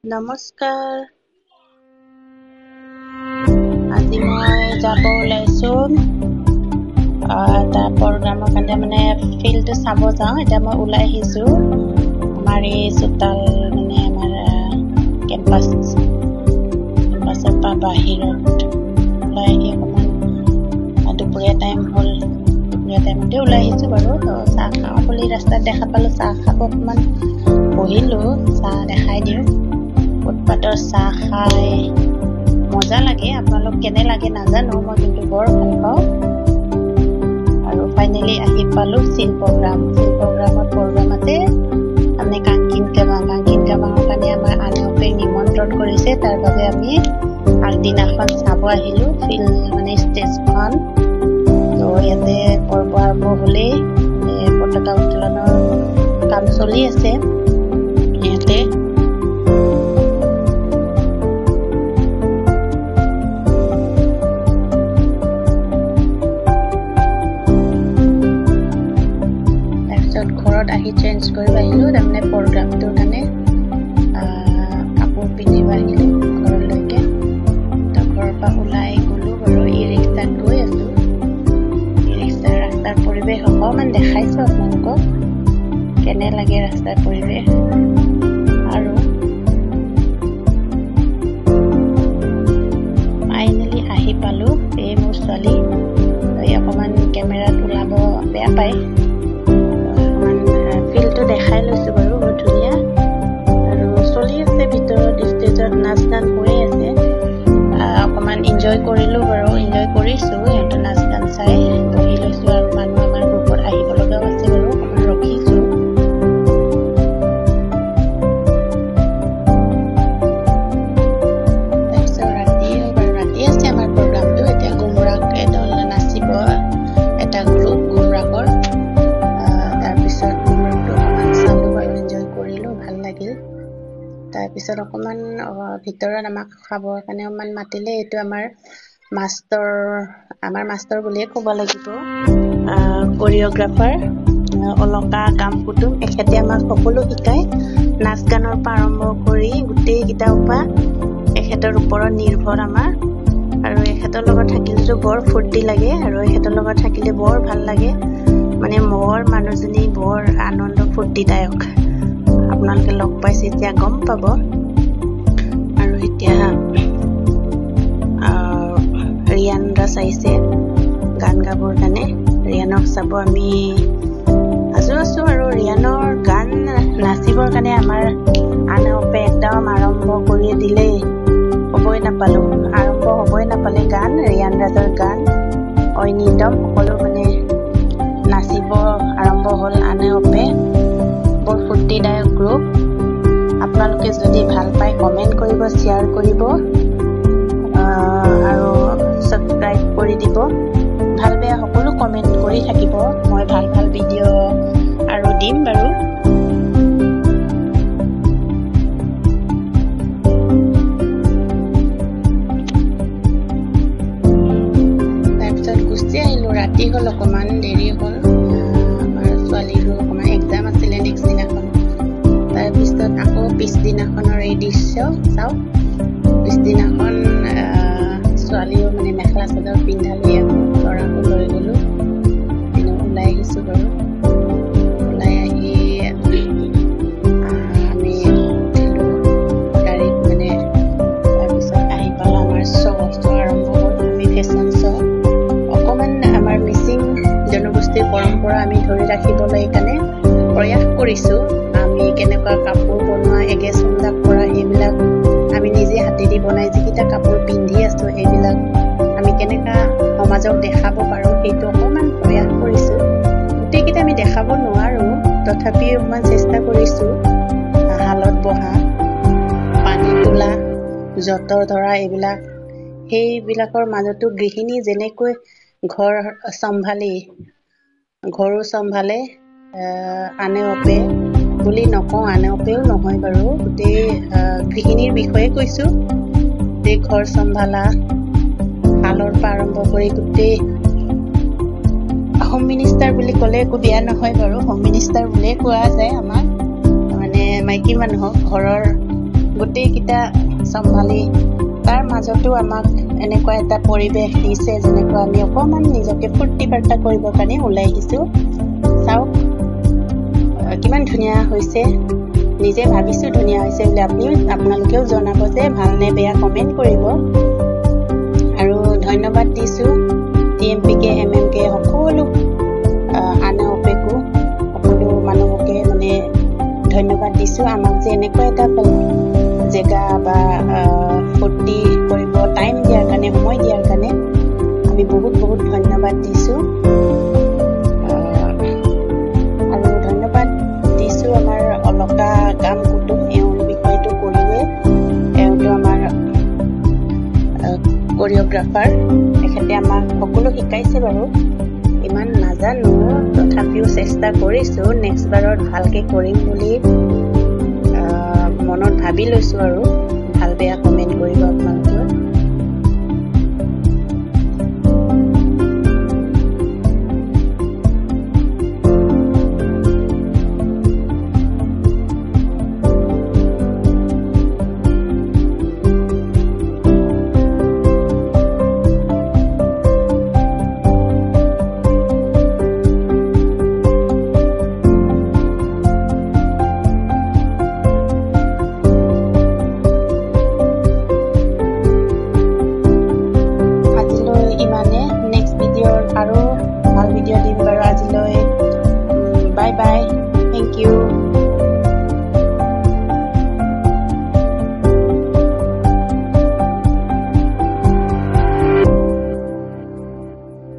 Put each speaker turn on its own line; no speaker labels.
নমস্কাৰ আজি মই যাব ওলাইছো এটা প্ৰগ্ৰামৰ কাৰণে মানে ফিল্ডটো চাব যাওঁ এটা মই ওলাই আহিছো আমাৰ এই চোতাল মানে আমাৰ কেম্পাছৰ পৰা বাহিৰত ওলাই আহি অকমান দুপৰীয়া টাইম হ'ল দুপৰীয়া টাইমতে ওলাই আহিছো বাৰু চাহ খাওঁ বুলি ৰাস্তাত দেখা পালো চাহ খাব অকমান বহিলো চাহ দেখাই দিওঁ ফুটপাতৰ চাহ খাই মজা লাগে আপোনালোক কেনে লাগে নাজানো মই কিন্তু বৰ ভাল পাওঁ আৰু ফাইনেলি আহি পালো চিল প্ৰগ্ৰামতে আমি কাংকিন কামাঙৰ কাৰণে আমাৰ আনন্দে নিমন্ত্ৰণ কৰিছে তাৰ বাবে আমি আগদিনাখন চাব আহিলো ফিল্ড মানে ষ্টেজখন তো ইয়াতে পৰ্ব আৰম্ভ হ'লেই পতাকা উত্তোলনৰ কাম চলি আছে ইয়াতে ঘৰত আহি চেঞ্জ কৰিব আহিলো তাৰমানে প্ৰগ্ৰামটোৰ কাৰণে কাপোৰ পিন্ধিব আহিলো ঘৰলৈকে তো ঘৰৰ পৰা ওলাই গ'লো বাৰু ই ৰিক্সাত গৈ আছো ই ৰিক্সাৰ ৰাস্তাৰ পৰিৱেশ অকণমান দেখাইছো আপোনালোকক কেনে লাগে ৰাস্তাৰ পৰিৱেশ আৰু ফাইনেলি আহি পালো এই মোৰ ছোৱালী অকণমান কেমেৰাত ওলাব বেয়া পায় ফিল্ডটো দেখাই লৈছো বাৰু বৰ ধুনীয়া আৰু চলি আছে ভিতৰত ষ্টেজত নাচ গান হৈ আছে অকণমান এনজয় কৰিলো বাৰু এনজয় কৰিছো সিহঁতৰ নাচ গান চাই বহি লৈছো আৰু মানুহ আমাৰ গ্ৰুপত আহিব লগাও আছে বাৰু অকণমান ৰখিছো তাৰপিছত ৰাতি হ'ল বাৰু ৰাতি আছে আমাৰ প্ৰগ্ৰামটো এতিয়া গুমৰাগ এডল নাচিব এটা গ্ৰুপ গুমৰাগৰ তাৰপিছত অকণমান ভিতৰত আমাক খাবৰ কাৰণে অকণমান মাতিলে এইটো আমাৰ মাষ্টৰ বুলিয়ে ক'ব লাগিব কোৰিঅ'গ্ৰাফাৰ অলকা কামকুটুম এখেতে আমাক সকলো শিকায় নাচ গানৰ পৰা আৰম্ভ কৰি গোটেইকেইটাৰ পৰা এখেতৰ ওপৰত নিৰ্ভৰ আমাৰ আৰু এখেতৰ লগত থাকিলেতো বৰ ফূৰ্তি লাগে আৰু এখেতৰ লগত থাকিলে বৰ ভাল লাগে মানে মোৰ মানুহজনী বৰ আনন্দ ফূৰ্তিদায়ক আপোনালোকে লগ পাইছে এতিয়া গম পাব আৰু এতিয়া ৰিয়ান ৰাজ আহিছে গান গাবৰ কাৰণে ৰিয়ানক চাব আমি আছো আৰু ৰিয়ানৰ গান নাচিবৰ কাৰণে আমাৰ আনপে একদম আৰম্ভ কৰি দিলে আৰম্ভ হ'বই নাপালে গান ৰিয়ান ৰাজৰ গান ঐনিতম সকলো মানে নাচিব আৰম্ভ হ'ল আনপে বৰ ফূৰ্তিদায়ক গ্ৰুপ আপোনালোকে যদি ভাল পায় কমেণ্ট কৰিব শ্বেয়াৰ কৰিব আৰু ছাবস্ক্ৰাইব কৰি দিব ভাল বেয়া সকলো কমেণ্ট কৰি থাকিব মই ভাল ভিডিঅ' আৰু দিম বাৰু তাৰপিছত গুচি আহিলো ৰাতি হ'ল অকণমান দেৰি হ'ল আমাৰ ছোৱালীৰো অকণমান এক্সাম আছিলে নেক্সট দিনাখন তাৰপিছত আকৌ পিছদিনাখনৰ এই দৃশ্য চাওঁ পিছদিনাখন ছোৱালীও মানে মেখেলা চাদৰ পিন্ধালি আকৌ ল'ৰাকো লৈ গ'লো ওলাই আহিছোঁ বাৰু ওলাই আহি আমি উঠিলোঁ গাড়ীত মানে তাৰপিছত আহি পালোঁ আমাৰ শ্ব' আৰম্ভ হ'ল আমি ফেশ্বন শ্ব' অকণমান আমাৰ মিচিং জনগোষ্ঠীৰ পৰম্পৰা আমি ধৰি ৰাখিবলৈ কাৰণে প্ৰয়াস কৰিছোঁ আমি কেনেকুৱা কাপোৰ বনোৱা এগে চন্দাক কৰা সেইবিলাক আমি নিজে হাতেদি বনাই যিকেইটা কাপোৰ পিন্ধি আছোঁ সেইবিলাক আমি কেনেকুৱা সমাজক দেখাব পাৰোঁ সেইটো অকণমান প্ৰয়াস কৰিছোঁ গোটেইকেইটা আমি দেখাব নোৱাৰোঁ তথাপিও অকণমান চেষ্টা কৰিছোঁ শালত বহা পানী তোলা যঁতৰ ধৰা এইবিলাক সেইবিলাকৰ মাজতো গৃহিণী যেনেকৈ ঘৰো চম্ভালে আনপে বুলি নকওঁ আনপেও নহয় বাৰু গোটেই গৃহিণীৰ বিষয়ে কৈছোঁ গোটেই ঘৰ চম্ভালা শালৰ পৰা আৰম্ভ কৰি গোটেই হোম মিনিষ্টাৰ বুলি ক'লে একো বেয়া নহয় বাৰু হোম মিনিষ্টাৰ বুলিয়ে কোৱা যায় আমাক মানে মাইকী মানুহক ঘৰৰ গোটেইকেইটা চম্ভালি তাৰ মাজতো আমাক এনেকুৱা এটা পৰিৱেশ দিছে যেনেকুৱা আমি অকণমান নিজকে ফূৰ্তি ফাৰ্তা কৰিবৰ কাৰণে ওলাই আহিছোঁ। চাওক কিমান ধুনীয়া হৈছে, নিজে ভাবিছোঁ ধুনীয়া হৈছে বুলি। আপোনালোকেও জনাব যে ভাল নে বেয়া কমেণ্ট কৰিব। আৰু ধন্যবাদ দিছোঁ TMPK MMK সকলো আনঅপেকো সকলো মানুহকে মানে ধন্যবাদ দিছোঁ। আমাক যে এনেকুৱা এটা জেগা বা ফূৰ্তি কৰিব টাইম দিয়াৰ কাৰণে, সময় দিয়াৰ কাৰণে আমি বহুত বহুত ধন্যবাদ দিছোঁ। আৰু ধন্যবাদ দিছোঁ আমাৰ অলকা গাম কুটুম, এওঁৰ বিষয়টো ক'লোৱে। এওঁটো আমাৰ কোৰিঅ'গ্ৰাফাৰ, তেখেতে আমাক সকলো শিকাইছে বাৰু। ইমান নাজানো, তথাপিও চেষ্টা কৰিছোঁ। নেক্সট বাৰত ভালকৈ কৰিম বুলি মনত ভাবি লৈছোঁ। আৰু ভাল বেয়া কমেণ্ট কৰিব আপোনালোকে।